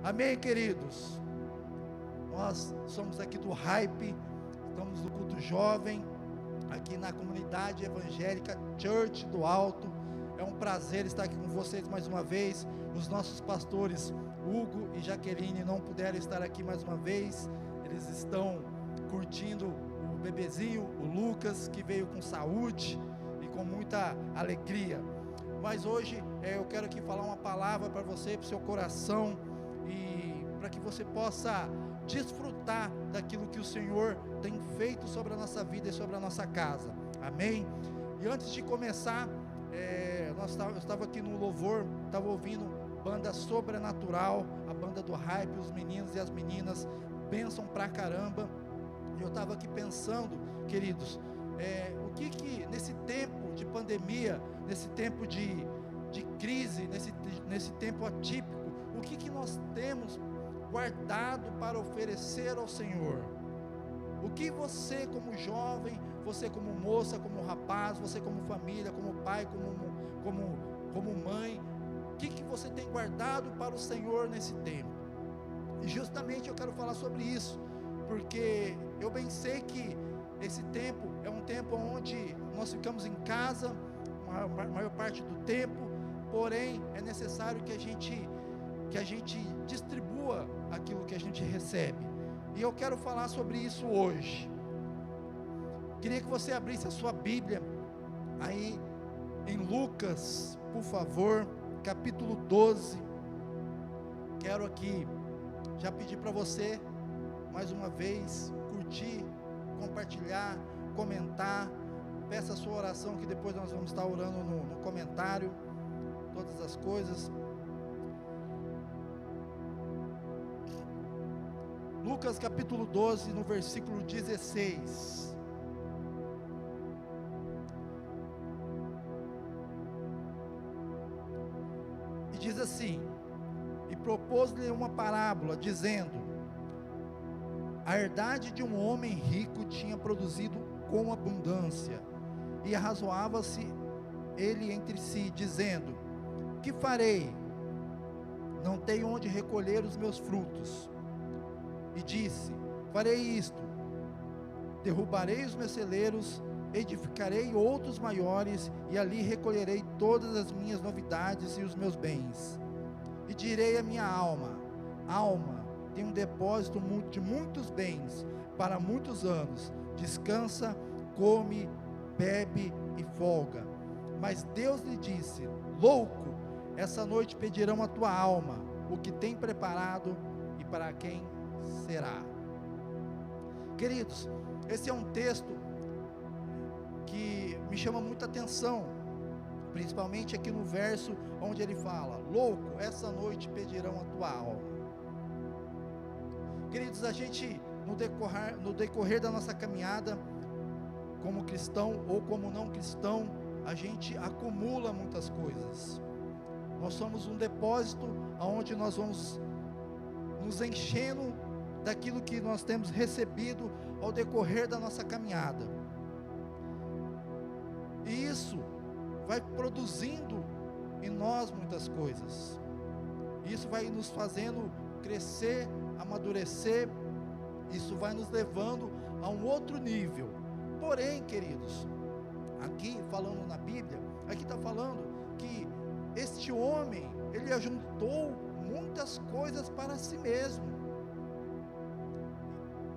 Amém, queridos? Nós somos aqui do Hype, estamos no culto jovem, aqui na comunidade evangélica Church do Alto. É um prazer estar aqui com vocês mais uma vez. Os nossos pastores Hugo e Jaqueline não puderam estar aqui mais uma vez. Eles estão curtindo o bebezinho, o Lucas, que veio com saúde e com muita alegria. Mas hoje eu quero aqui falar uma palavra para você, para o seu coração, e para que você possa desfrutar daquilo que o Senhor tem feito sobre a nossa vida e sobre a nossa casa. Amém? E antes de começar, eu estava aqui no louvor, estava ouvindo banda Sobrenatural, a banda do Hype, os meninos e as meninas, bênção pra caramba. E eu estava aqui pensando, queridos, o que nesse tempo de pandemia, nesse tempo de crise, nesse tempo atípico, o que nós temos guardado para oferecer ao Senhor? O que você como jovem, você como moça, como rapaz, você como família, como pai, como mãe, o que você tem guardado para o Senhor nesse tempo? E justamente eu quero falar sobre isso, porque eu bem sei que esse tempo é um tempo onde nós ficamos em casa a maior parte do tempo, porém é necessário que a gente distribua aquilo que a gente recebe. E eu quero falar sobre isso hoje. Queria que você abrisse a sua Bíblia aí em Lucas, por favor, capítulo 12. Quero aqui já pedir para você, mais uma vez, curtir, compartilhar, comentar. Peça a sua oração, que depois nós vamos estar orando no comentário, todas as coisas. Lucas capítulo 12, no versículo 16. E diz assim: e propôs-lhe uma parábola, dizendo: a herdade de um homem rico tinha produzido com abundância, e arrazoava-se ele entre si, dizendo: que farei? Não tenho onde recolher os meus frutos. E disse: farei isto: derrubarei os meus celeiros, edificarei outros maiores, e ali recolherei todas as minhas novidades e os meus bens. E direi à minha alma: alma, tem um depósito de muitos bens para muitos anos, descansa, come, bebe e folga. Mas Deus lhe disse: louco, essa noite pedirão a tua alma o que tem preparado e para quem será. Queridos, esse é um texto que me chama muita atenção, principalmente aqui no verso onde ele fala: louco, essa noite pedirão a tua alma. Queridos, a gente no decorrer da nossa caminhada, como cristão ou como não cristão, a gente acumula muitas coisas. Nós somos um depósito onde nós vamos nos enchendo daquilo que nós temos recebido ao decorrer da nossa caminhada. E isso vai produzindo em nós muitas coisas. Isso vai nos fazendo crescer, amadurecer. Isso vai nos levando a um outro nível. Porém, queridos, aqui falando na Bíblia, aqui está falando que este homem, ele ajuntou muitas coisas para si mesmo.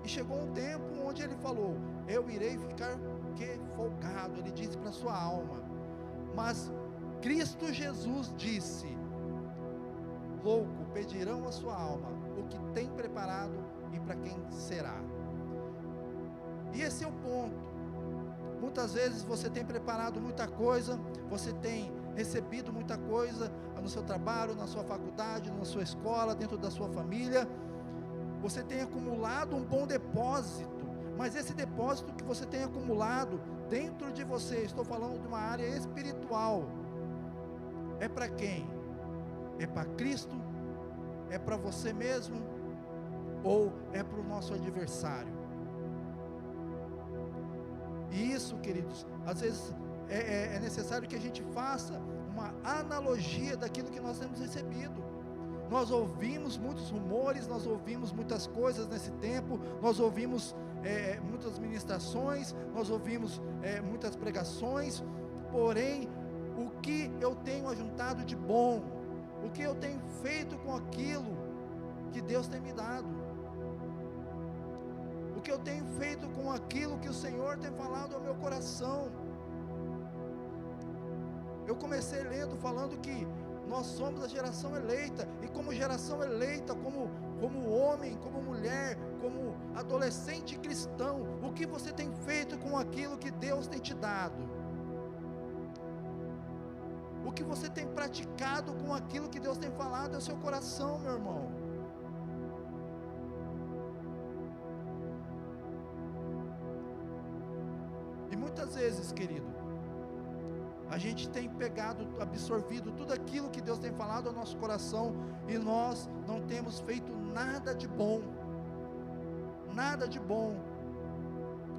E chegou um tempo onde ele falou: eu irei ficar folgado. Ele disse para sua alma. Mas Cristo Jesus disse: louco, pedirão a sua alma o que tem preparado e para quem será. E esse é o ponto. Muitas vezes você tem preparado muita coisa, você tem recebido muita coisa no seu trabalho, na sua faculdade, na sua escola, dentro da sua família. Você tem acumulado um bom depósito, mas esse depósito que você tem acumulado dentro de você, estou falando de uma área espiritual, é para quem? É para Cristo? É para você mesmo? Ou é para o nosso adversário? E isso, queridos, às vezes é necessário que a gente faça uma analogia daquilo que nós temos recebido. Nós ouvimos muitos rumores, nós ouvimos muitas coisas nesse tempo, nós ouvimos muitas ministrações, nós ouvimos muitas pregações, porém, o que eu tenho ajuntado de bom, o que eu tenho feito com aquilo que Deus tem me dado, o que eu tenho feito com aquilo que o Senhor tem falado ao meu coração. Eu comecei lendo, falando que nós somos a geração eleita, e como geração eleita, como homem, como mulher, como adolescente cristão, o que você tem feito com aquilo que Deus tem te dado? O que você tem praticado com aquilo que Deus tem falado ao seu coração, meu irmão? E muitas vezes, querido, a gente tem pegado, absorvido tudo aquilo que Deus tem falado ao nosso coração, e nós não temos feito nada de bom, nada de bom.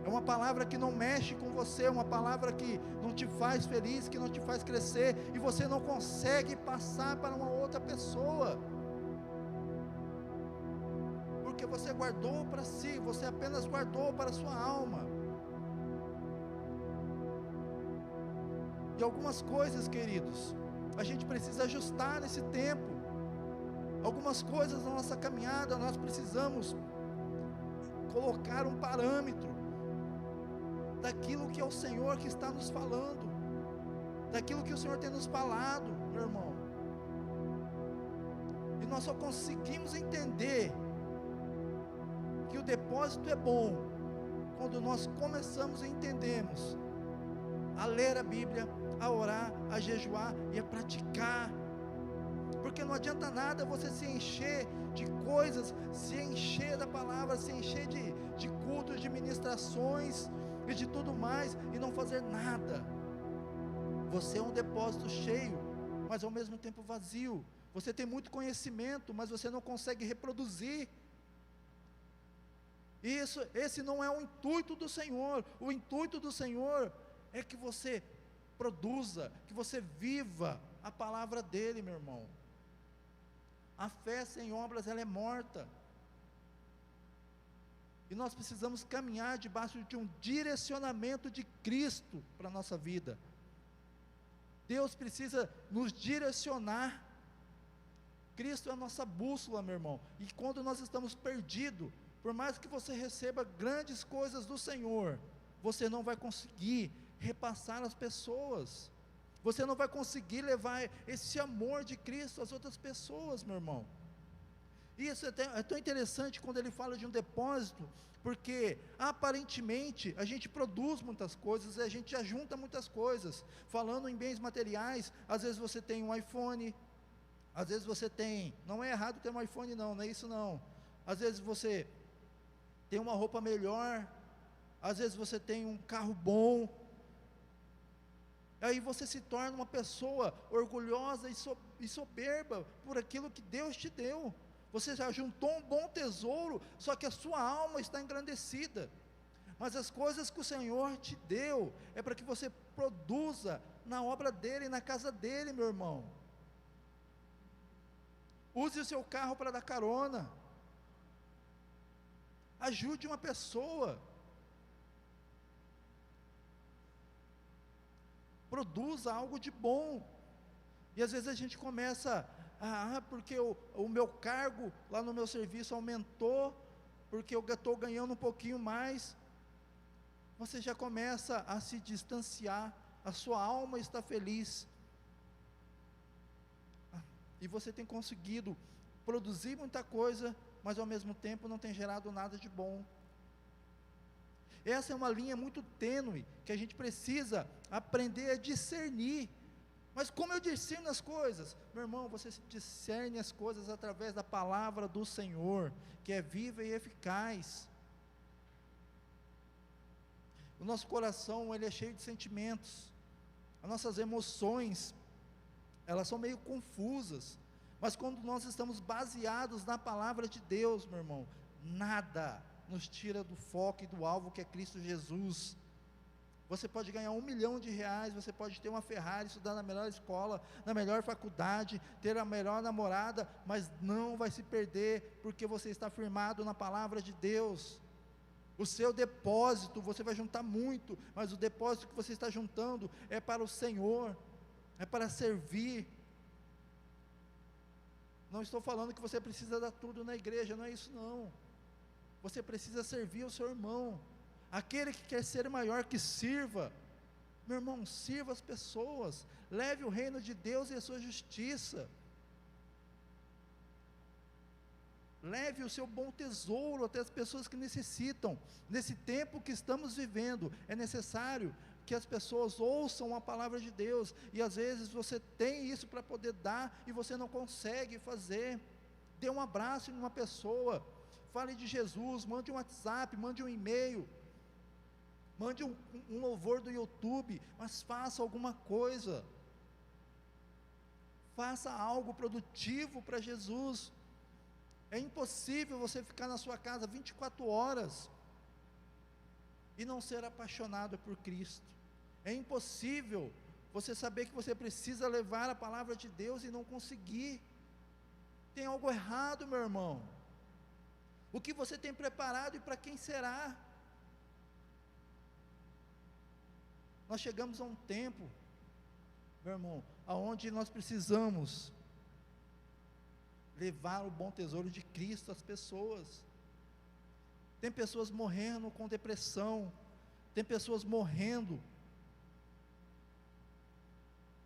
É uma palavra que não mexe com você, é uma palavra que não te faz feliz, que não te faz crescer, e você não consegue passar para uma outra pessoa, porque você guardou para si, você apenas guardou para a sua alma. E algumas coisas, queridos, a gente precisa ajustar nesse tempo. Algumas coisas na nossa caminhada, nós precisamos colocar um parâmetro daquilo que é o Senhor que está nos falando, daquilo que o Senhor tem nos falado, meu irmão. E nós só conseguimos entender que o depósito é bom quando nós começamos a entendermos, a ler a Bíblia, a orar, a jejuar e a praticar. Porque não adianta nada você se encher de coisas, se encher da palavra, se encher de cultos, de ministrações e de tudo mais, e não fazer nada. Você é um depósito cheio, mas ao mesmo tempo vazio. Você tem muito conhecimento, mas você não consegue reproduzir. Esse não é o intuito do Senhor. O intuito do Senhor é que você produza, que você viva a palavra dele, meu irmão. A fé sem obras, ela é morta. E nós precisamos caminhar debaixo de um direcionamento de Cristo para a nossa vida. Deus precisa nos direcionar. Cristo é a nossa bússola, meu irmão. E quando nós estamos perdidos, por mais que você receba grandes coisas do Senhor, você não vai conseguir repassar às pessoas, você não vai conseguir levar esse amor de Cristo às outras pessoas, meu irmão. E isso é tão interessante quando ele fala de um depósito, porque aparentemente a gente produz muitas coisas, a gente ajunta muitas coisas. Falando em bens materiais, às vezes você tem um iPhone, às vezes você tem, não é errado ter um iPhone não é isso não, às vezes você tem uma roupa melhor, às vezes você tem um carro bom, aí você se torna uma pessoa orgulhosa e soberba por aquilo que Deus te deu. Você já juntou um bom tesouro, só que a sua alma está engrandecida. Mas as coisas que o Senhor te deu é para que você produza na obra dele, na casa dele, meu irmão. Use o seu carro para dar carona, ajude uma pessoa, produza algo de bom. E às vezes a gente começa, porque o meu cargo lá no meu serviço aumentou, porque eu estou ganhando um pouquinho mais. Você já começa a se distanciar, a sua alma está feliz, e você tem conseguido produzir muita coisa, mas ao mesmo tempo não tem gerado nada de bom. Essa é uma linha muito tênue, que a gente precisa aprender a discernir. Mas como eu discerno as coisas? Meu irmão, você discerne as coisas através da palavra do Senhor, que é viva e eficaz. O nosso coração, ele é cheio de sentimentos, as nossas emoções, elas são meio confusas, mas quando nós estamos baseados na palavra de Deus, meu irmão, nada nos tira do foco e do alvo que é Cristo Jesus. Você pode ganhar R$1 milhão, você pode ter uma Ferrari, estudar na melhor escola, na melhor faculdade, ter a melhor namorada, mas não vai se perder, porque você está firmado na palavra de Deus. O seu depósito, você vai juntar muito, mas o depósito que você está juntando é para o Senhor, é para servir. Não estou falando que você precisa dar tudo na igreja, não é isso não. Você precisa servir o seu irmão. Aquele que quer ser maior, que sirva. Meu irmão, sirva as pessoas, leve o reino de Deus e a sua justiça, leve o seu bom tesouro até as pessoas que necessitam. Nesse tempo que estamos vivendo, é necessário que as pessoas ouçam a palavra de Deus, e às vezes você tem isso para poder dar, e você não consegue fazer. Dê um abraço em uma pessoa, fale de Jesus, mande um WhatsApp, mande um e-mail, mande um louvor do YouTube, mas faça alguma coisa, faça algo produtivo para Jesus. É impossível você ficar na sua casa 24 horas, e não ser apaixonado por Cristo. É impossível você saber que você precisa levar a palavra de Deus e não conseguir. Tem algo errado, meu irmão. O que você tem preparado e para quem será? Nós chegamos a um tempo, meu irmão, aonde nós precisamos levar o bom tesouro de Cristo às pessoas. Tem pessoas morrendo com depressão, tem pessoas morrendo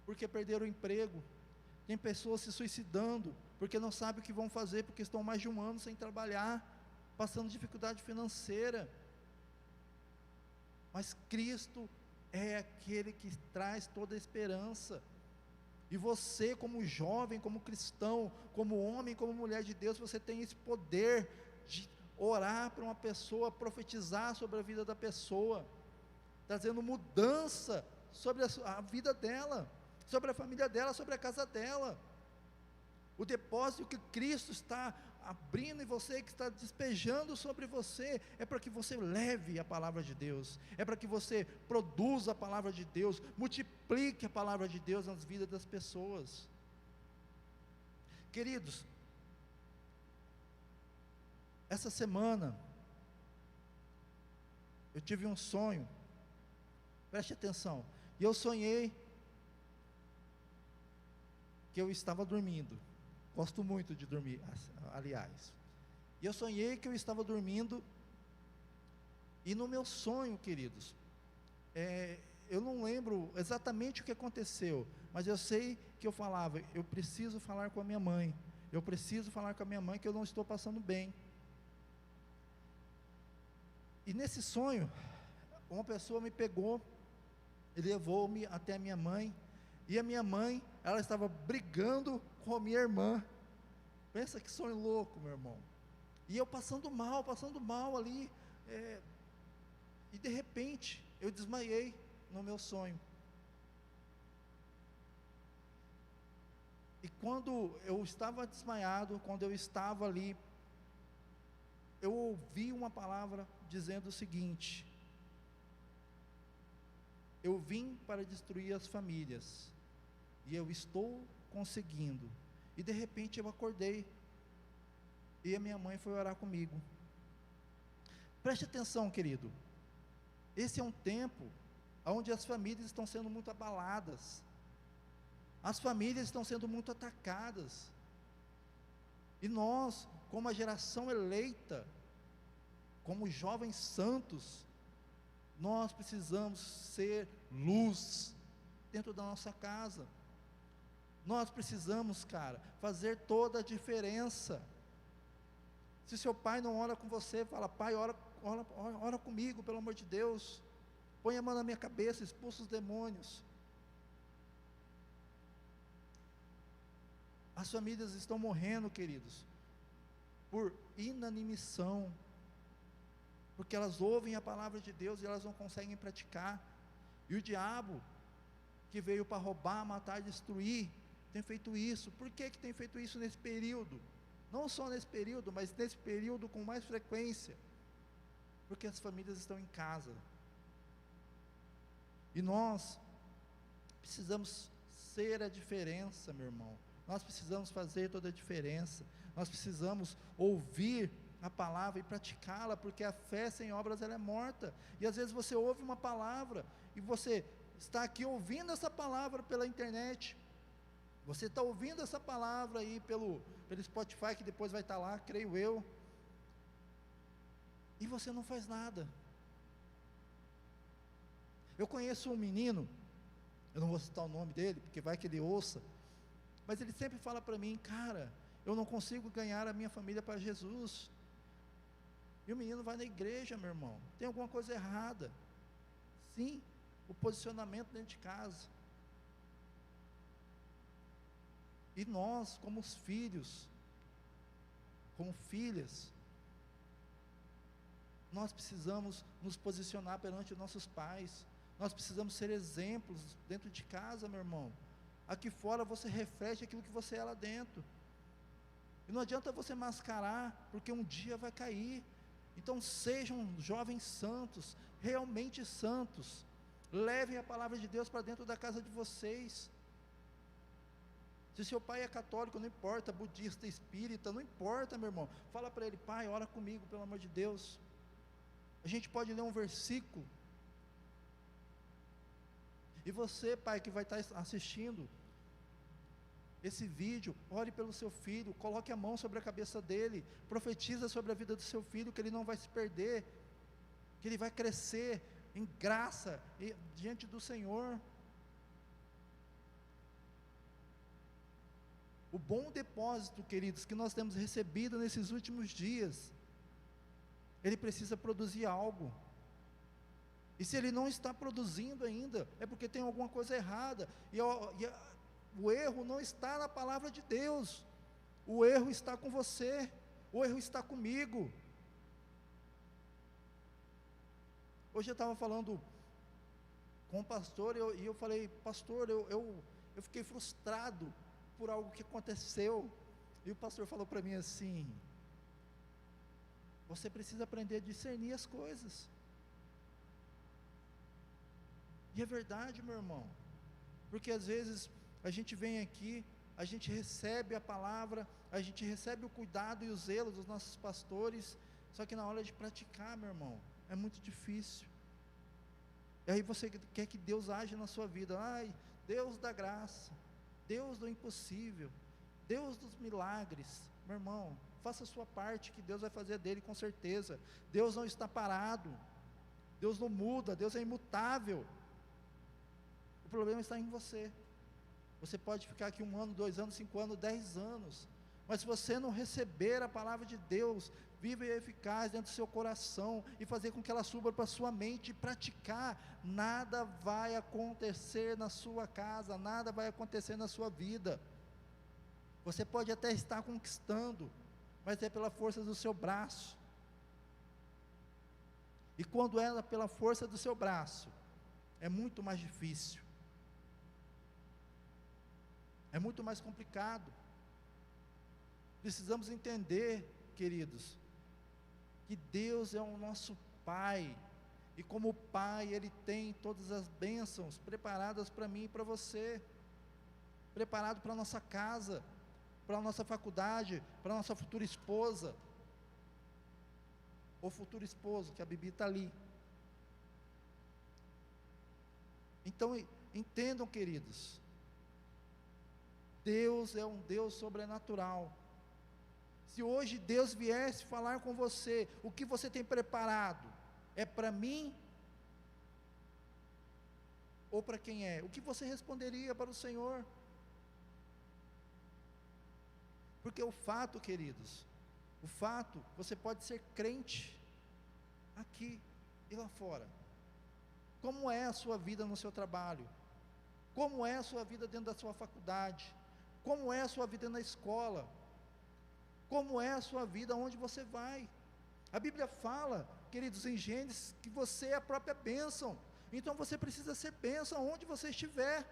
porque perderam o emprego, tem pessoas se suicidando porque não sabem o que vão fazer, porque estão mais de um ano sem trabalhar, passando dificuldade financeira. Mas Cristo é aquele que traz toda a esperança. E você, como jovem, como cristão, como homem, como mulher de Deus, você tem esse poder de orar para uma pessoa, profetizar sobre a vida da pessoa, trazendo mudança sobre a vida dela, sobre a família dela, sobre a casa dela. O depósito que Cristo está abrindo em você, que está despejando sobre você, é para que você leve a palavra de Deus, é para que você produza a palavra de Deus, multiplique a palavra de Deus nas vidas das pessoas. Queridos, essa semana eu tive um sonho, preste atenção, e eu sonhei que eu estava dormindo. Gosto muito de dormir, aliás. E eu sonhei que eu estava dormindo, e no meu sonho, queridos, eu não lembro exatamente o que aconteceu, mas eu sei que eu falava, eu preciso falar com a minha mãe, eu preciso falar com a minha mãe que eu não estou passando bem. E nesse sonho, uma pessoa me pegou e levou-me até a minha mãe, e a minha mãe, ela estava brigando com a minha irmã. Pensa que sonho louco, meu irmão. E eu passando mal ali, e de repente, eu desmaiei no meu sonho. E quando eu estava desmaiado, quando eu estava ali, eu ouvi uma palavra dizendo o seguinte: eu vim para destruir as famílias, e eu estou conseguindo. E de repente eu acordei, e a minha mãe foi orar comigo. Preste atenção, querido, esse é um tempo onde as famílias estão sendo muito abaladas, as famílias estão sendo muito atacadas, e nós, como a geração eleita, como jovens santos, nós precisamos ser luz dentro da nossa casa. Nós precisamos, cara, fazer toda a diferença. Se seu pai não ora com você, fala: pai, ora comigo, pelo amor de Deus, põe a mão na minha cabeça, expulsa os demônios. As famílias estão morrendo, queridos, por inanição, porque elas ouvem a palavra de Deus e elas não conseguem praticar. E o diabo, que veio para roubar, matar e destruir, tem feito isso. Por que tem feito isso nesse período? Não só nesse período, mas nesse período com mais frequência, porque as famílias estão em casa. E nós precisamos ser a diferença, meu irmão. Nós precisamos fazer toda a diferença. Nós precisamos ouvir a palavra e praticá-la, porque a fé sem obras ela é morta. E às vezes você ouve uma palavra e você está aqui ouvindo essa palavra pela internet. Você está ouvindo essa palavra aí pelo Spotify, que depois vai estar lá, creio eu. E você não faz nada. Eu conheço um menino, eu não vou citar o nome dele, porque vai que ele ouça, mas ele sempre fala para mim: cara, eu não consigo ganhar a minha família para Jesus. E o menino vai na igreja, meu irmão. Tem alguma coisa errada? Sim, o posicionamento dentro de casa. E nós, como os filhos, como filhas, nós precisamos nos posicionar perante os nossos pais. Nós precisamos ser exemplos dentro de casa, meu irmão. Aqui fora você reflete aquilo que você é lá dentro. E não adianta você mascarar, porque um dia vai cair. Então sejam jovens santos, realmente santos. Levem a palavra de Deus para dentro da casa de vocês. Se seu pai é católico, não importa, budista, espírita, não importa, meu irmão. Fala para ele: pai, ora comigo, pelo amor de Deus. A gente pode ler um versículo. E você, pai, que vai estar assistindo esse vídeo, ore pelo seu filho, coloque a mão sobre a cabeça dele, profetiza sobre a vida do seu filho, que ele não vai se perder, que ele vai crescer em graça diante do Senhor. O bom depósito, queridos, que nós temos recebido nesses últimos dias, ele precisa produzir algo. E se ele não está produzindo ainda, é porque tem alguma coisa errada. O erro não está na palavra de Deus. O erro está com você. O erro está comigo. Hoje eu estava falando com o pastor e eu falei: pastor, eu fiquei frustrado por algo que aconteceu. E o pastor falou para mim assim: você precisa aprender a discernir as coisas. E é verdade, meu irmão, porque às vezes a gente vem aqui, a gente recebe a palavra, a gente recebe o cuidado e o zelo dos nossos pastores, só que na hora de praticar, meu irmão, é muito difícil. E aí você quer que Deus age na sua vida. Ai, Deus da graça, Deus do impossível, Deus dos milagres. Meu irmão, faça a sua parte, que Deus vai fazer dele com certeza. Deus não está parado, Deus não muda, Deus é imutável. O problema está em você. Você pode ficar aqui 1 ano, 2 anos, 5 anos, 10 anos, mas se você não receber a palavra de Deus viva e eficaz dentro do seu coração, e fazer com que ela suba para a sua mente, e praticar, nada vai acontecer na sua casa, nada vai acontecer na sua vida. Você pode até estar conquistando, mas é pela força do seu braço. E quando é pela força do seu braço, é muito mais difícil. É muito mais complicado. Precisamos entender, queridos, que Deus é o nosso Pai, e como Pai, Ele tem todas as bênçãos preparadas para mim e para você, preparado para a nossa casa, para a nossa faculdade, para a nossa futura esposa, ou futuro esposo, que a Bibi está ali. Então, entendam, queridos, Deus é um Deus sobrenatural. Se hoje Deus viesse falar com você, o que você tem preparado? É para mim? Ou para quem é? O que você responderia para o Senhor? Porque o fato, queridos, o fato, você pode ser crente aqui e lá fora. Como é a sua vida no seu trabalho? Como é a sua vida dentro da sua faculdade? Como é a sua vida na escola? Como é a sua vida onde você vai? A Bíblia fala, queridos, em Gênesis, que você é a própria bênção. Então você precisa ser bênção onde você estiver.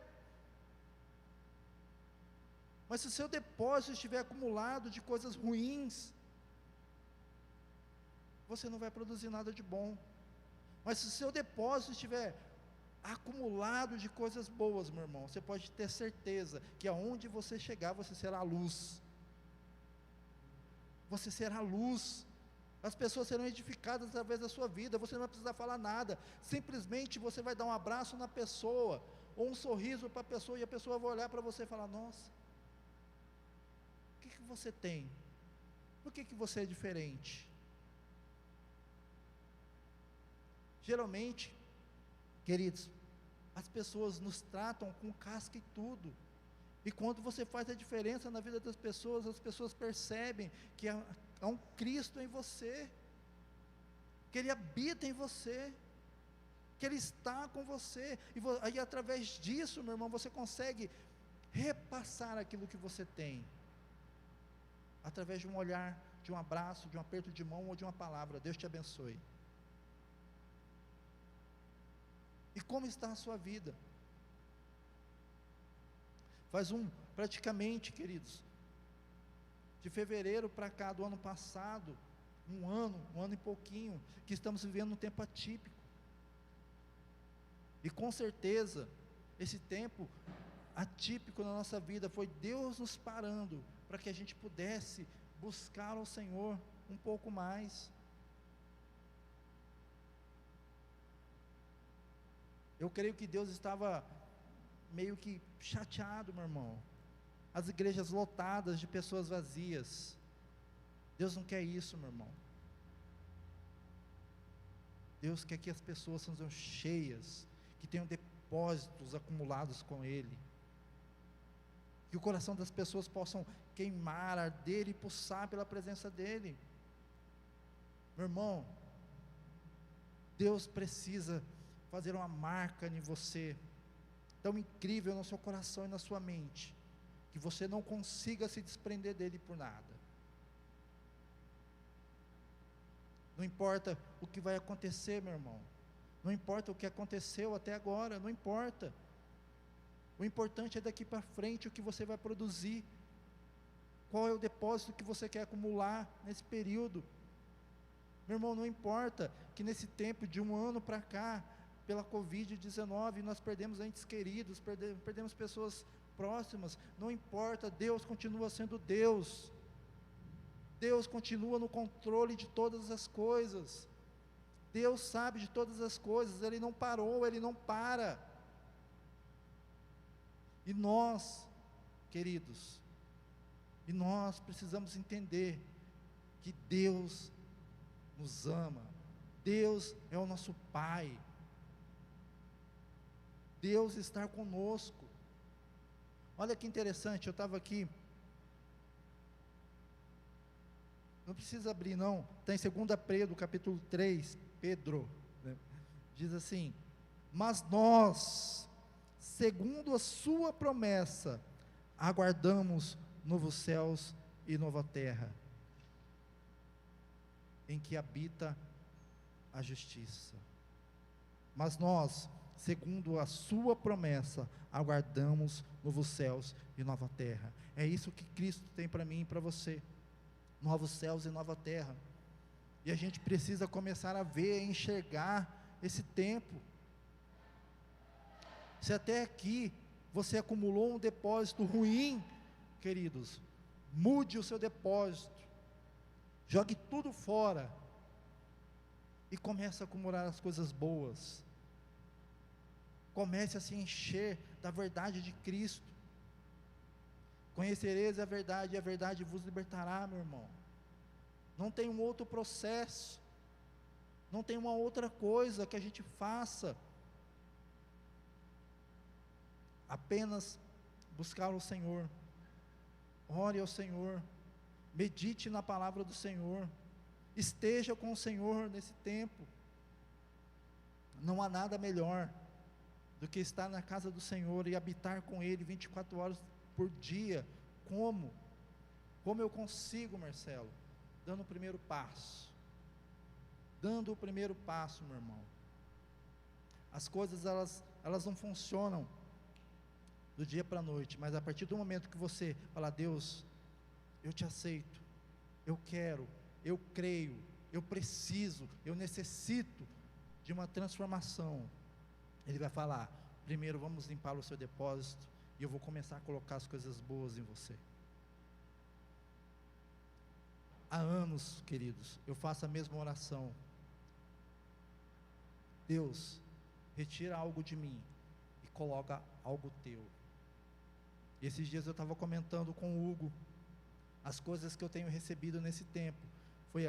Mas se o seu depósito estiver acumulado de coisas ruins, você não vai produzir nada de bom. Mas se o seu depósito estiver acumulado de coisas boas, meu irmão. Você pode ter certeza que aonde você chegar, você será luz. Você será luz. As pessoas serão edificadas através da sua vida. Você não vai precisar falar nada. Simplesmente você vai dar um abraço na pessoa, ou um sorriso para a pessoa, e a pessoa vai olhar para você e falar: nossa, o que você tem? Por que você é diferente? Geralmente, queridos, as pessoas nos tratam com casca e tudo. E quando você faz a diferença na vida das pessoas, as pessoas percebem que há um Cristo em você, que Ele habita em você, que Ele está com você, e aí através disso, meu irmão, você consegue repassar aquilo que você tem, através de um olhar, de um abraço, de um aperto de mão ou de uma palavra. Deus te abençoe. E como está a sua vida? Faz praticamente, queridos, de fevereiro para cá do ano passado, um ano e pouquinho, que estamos vivendo um tempo atípico. E com certeza, esse tempo atípico na nossa vida foi Deus nos parando, para que a gente pudesse buscar ao Senhor um pouco mais. Eu creio que Deus estava meio que chateado, meu irmão. As igrejas lotadas de pessoas vazias. Deus não quer isso, meu irmão. Deus quer que as pessoas sejam cheias, que tenham depósitos acumulados com Ele, que o coração das pessoas possam queimar, arder e pulsar pela presença dEle. Meu irmão, Deus precisa fazer uma marca em você, tão incrível no seu coração e na sua mente, que você não consiga se desprender dele por nada. Não importa o que vai acontecer, meu irmão, não importa o que aconteceu até agora, não importa. O importante é daqui para frente o que você vai produzir, qual é o depósito que você quer acumular nesse período. Meu irmão, não importa que nesse tempo de um ano para cá, pela Covid-19, nós perdemos entes queridos, perdemos pessoas próximas, não importa, Deus continua sendo Deus, Deus continua no controle de todas as coisas, Deus sabe de todas as coisas, Ele não parou, Ele não para. E nós, queridos, nós precisamos entender que Deus nos ama, Deus é o nosso Pai, Deus está conosco. Olha que interessante, eu estava aqui, não precisa abrir não, está em 2 Pedro, capítulo 3, Pedro, né? Diz assim: mas nós, segundo a sua promessa, aguardamos novos céus e nova terra, em que habita a justiça. Mas nós, segundo a sua promessa, aguardamos novos céus e nova terra. É isso que Cristo tem para mim e para você, novos céus e nova terra. E a gente precisa começar a ver, a enxergar esse tempo. Se até aqui você acumulou um depósito ruim, queridos, mude o seu depósito, jogue tudo fora e comece a acumular as coisas boas. Comece a se encher da verdade de Cristo. Conhecereis a verdade, e a verdade vos libertará, meu irmão. Não tem um outro processo, não tem uma outra coisa que a gente faça, apenas buscar o Senhor, ore ao Senhor, medite na palavra do Senhor, esteja com o Senhor nesse tempo. Não há nada melhor do que estar na casa do Senhor e habitar com Ele 24 horas por dia. Como eu consigo, Marcelo? Dando o primeiro passo, meu irmão. As coisas elas não funcionam do dia para a noite, mas a partir do momento que você fala: Deus, eu te aceito, eu quero, eu creio, eu preciso, eu necessito de uma transformação, Ele vai falar: primeiro vamos limpar o seu depósito, e eu vou começar a colocar as coisas boas em você. Há anos, queridos, eu faço a mesma oração: Deus, retira algo de mim e coloca algo teu. E esses dias eu estava comentando com o Hugo, as coisas que eu tenho recebido nesse tempo, foi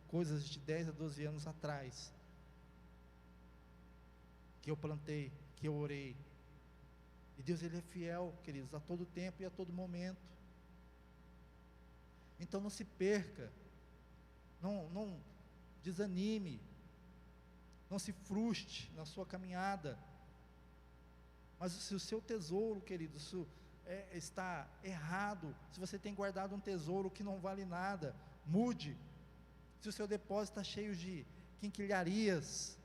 coisas de 10 a 12 anos atrás, que eu plantei, que eu orei. E Deus, Ele é fiel, queridos, a todo tempo e a todo momento. Então não se perca, não desanime, não se frustre na sua caminhada. Mas se o seu tesouro, queridos, está errado, se você tem guardado um tesouro que não vale nada, mude. Se o seu depósito está cheio de quinquilharias,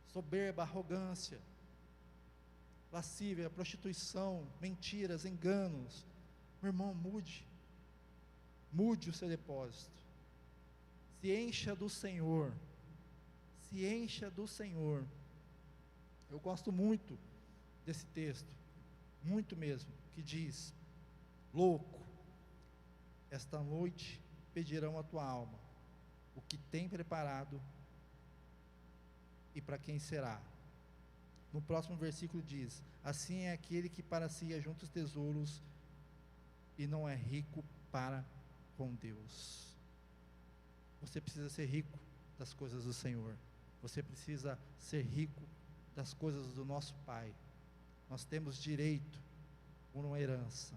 soberba, arrogância, lascívia, prostituição, mentiras, enganos, meu irmão, mude o seu depósito, se encha do Senhor, se encha do Senhor. Eu gosto muito desse texto, muito mesmo, que diz: louco, esta noite pedirão a tua alma, o que tem preparado e para quem será. No próximo versículo diz: assim é aquele que para si ajunta os tesouros e não é rico para com Deus. Você precisa ser rico das coisas do Senhor, você precisa ser rico das coisas do nosso Pai. Nós temos direito por uma herança,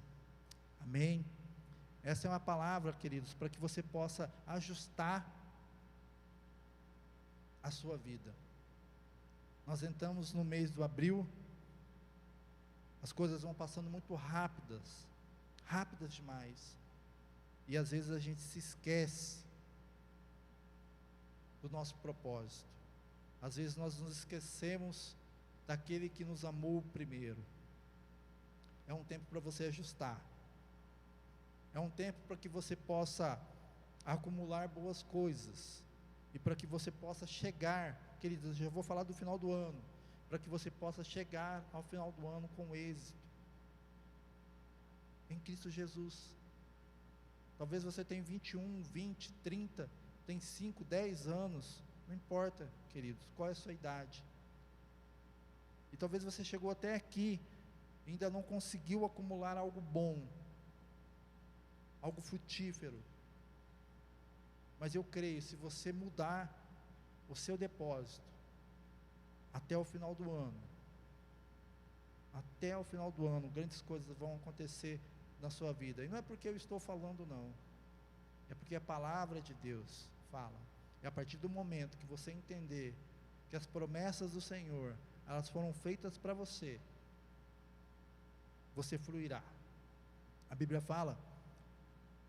amém? Essa é uma palavra, queridos, para que você possa ajustar a sua vida. Nós entramos no mês do abril, as coisas vão passando muito rápidas demais, e às vezes a gente se esquece do nosso propósito, às vezes nós nos esquecemos daquele que nos amou primeiro. É um tempo para você ajustar, é um tempo para que você possa acumular boas coisas, e para que você possa chegar, queridos, já vou falar do final do ano, para que você possa chegar ao final do ano com êxito, em Cristo Jesus. Talvez você tenha 21, 20, 30, tem 5, 10 anos, não importa, queridos, qual é a sua idade, e talvez você chegou até aqui, e ainda não conseguiu acumular algo bom, algo frutífero, mas eu creio, se você mudar o seu depósito, até o final do ano, grandes coisas vão acontecer na sua vida, e não é porque eu estou falando não, é porque a palavra de Deus fala, e a partir do momento que você entender, que as promessas do Senhor, elas foram feitas para você, você fluirá. A Bíblia fala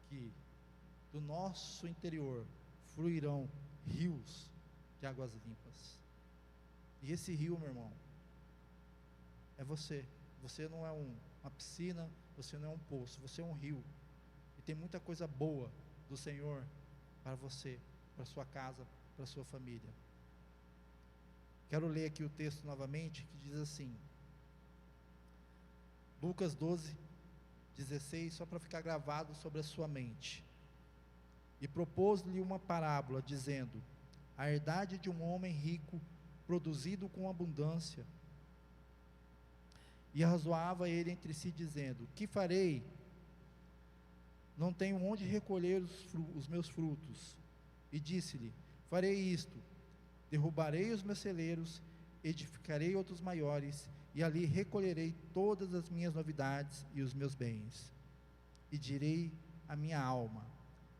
que do nosso interior fluirão rios de águas limpas, e esse rio, meu irmão, é você. Você não é uma piscina, você não é um poço, você é um rio, e tem muita coisa boa do Senhor para você, para sua casa, para sua família. Quero ler aqui o texto novamente, que diz assim, Lucas 12, 16, só para ficar gravado sobre a sua mente. E propôs-lhe uma parábola, dizendo: a herdade de um homem rico, produzido com abundância. E arrazoava ele entre si, dizendo: que farei? Não tenho onde recolher os meus frutos. E disse-lhe: farei isto, derrubarei os meus celeiros, edificarei outros maiores, e ali recolherei todas as minhas novidades e os meus bens. E direi à minha alma: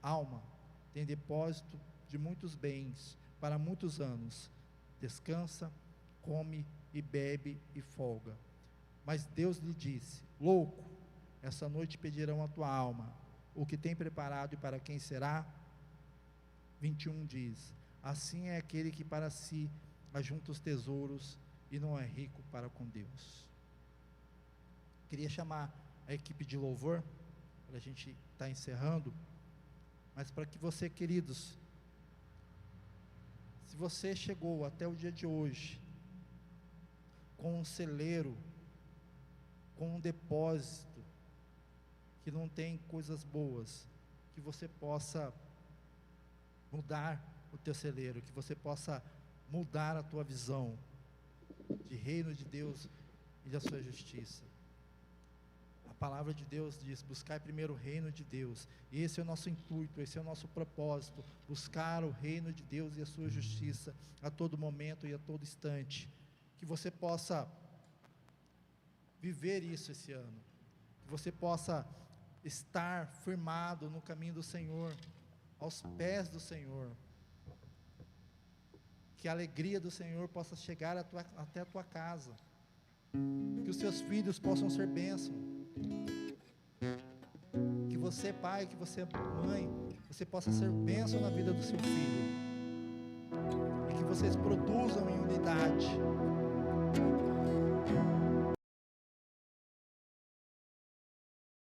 alma, tem depósito de muitos bens para muitos anos, descansa, come e bebe e folga. Mas Deus lhe disse: louco, essa noite pedirão a tua alma, o que tem preparado e para quem será? 21 diz: assim é aquele que para si ajunta os tesouros e não é rico para com Deus. Queria chamar a equipe de louvor, para a gente estar encerrando, mas para que você, queridos, Se você chegou até o dia de hoje com um celeiro, com um depósito que não tem coisas boas, que você possa mudar o teu celeiro, que você possa mudar a tua visão de reino de Deus e da sua justiça. A palavra de Deus diz: buscar primeiro o reino de Deus. E esse é o nosso intuito, esse é o nosso propósito, buscar o reino de Deus e a sua justiça a todo momento e a todo instante. Que você possa viver isso esse ano, que você possa estar firmado no caminho do Senhor, aos pés do Senhor, que a alegria do Senhor possa chegar até a tua casa, que os seus filhos possam ser bênção, que você, pai, que você, mãe, você possa ser bênção na vida do seu filho, e que vocês produzam em unidade,